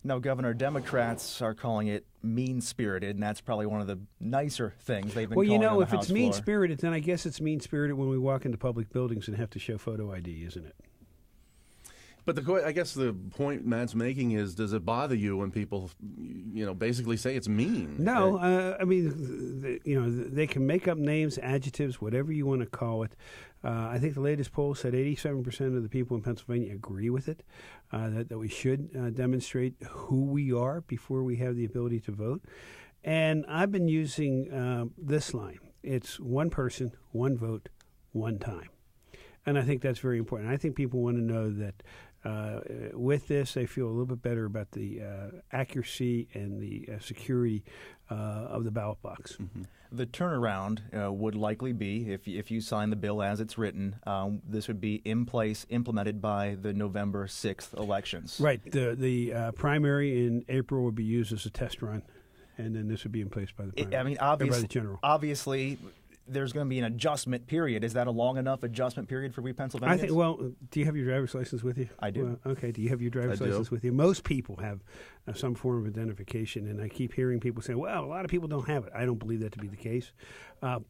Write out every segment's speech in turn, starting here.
Now, Governor, Democrats are calling it mean-spirited, and that's probably one of the nicer things they've been calling it on the if House it's floor. mean-spirited, then I guess it's mean-spirited when we walk into public buildings and have to show photo ID, isn't it? But I guess the point Matt's making is, does it bother you when people, basically say it's mean? No, I mean, they can make up names, adjectives, whatever you want to call it. I think the latest poll said 87% of the people in Pennsylvania agree with it, that we should demonstrate who we are before we have the ability to vote. And I've been using this line. It's one person, one vote, one time. And I think that's very important. I think people want to know that with this, they feel a little bit better about the accuracy and the security of the ballot box. Mm-hmm. The turnaround would likely be, if you sign the bill as it's written, this would be in place, implemented by the November 6th elections. Right. The primary in April would be used as a test run, and then this would be in place by the primary. By the general. Obviously, there's going to be an adjustment period. Is that a long enough adjustment period for we Pennsylvanians? I think. Well, do you have your driver's license with you? I do. Well, okay. Do you have your driver's license with you? Most people have some form of identification, and I keep hearing people say, "Well, a lot of people don't have it." I don't believe that to be the case.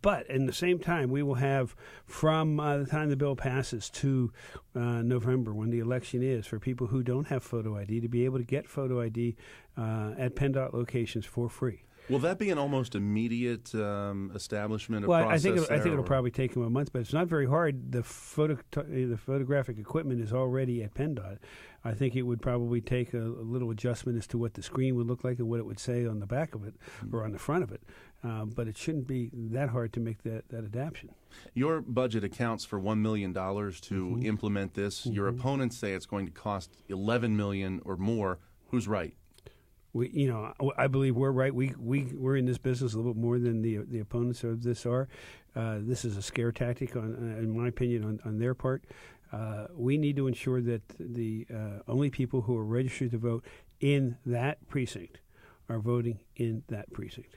But in the same time, we will have from the time the bill passes to November, when the election is, for people who don't have photo ID to be able to get photo ID at PennDOT locations for free. Will that be an almost immediate establishment of process? Well, I think it'll probably take them a month, but it's not very hard. The photographic equipment is already at PennDOT. I think it would probably take a little adjustment as to what the screen would look like and what it would say on the back of it or on the front of it. But it shouldn't be that hard to make that adaptation. Your budget accounts for $1 million to implement this. Your opponents say it's going to cost $11 million or more. Who's right? I believe we're right. We're in this business a little bit more than the opponents of this are. This is a scare tactic, in my opinion, on their part. We need to ensure that the only people who are registered to vote in that precinct are voting in that precinct.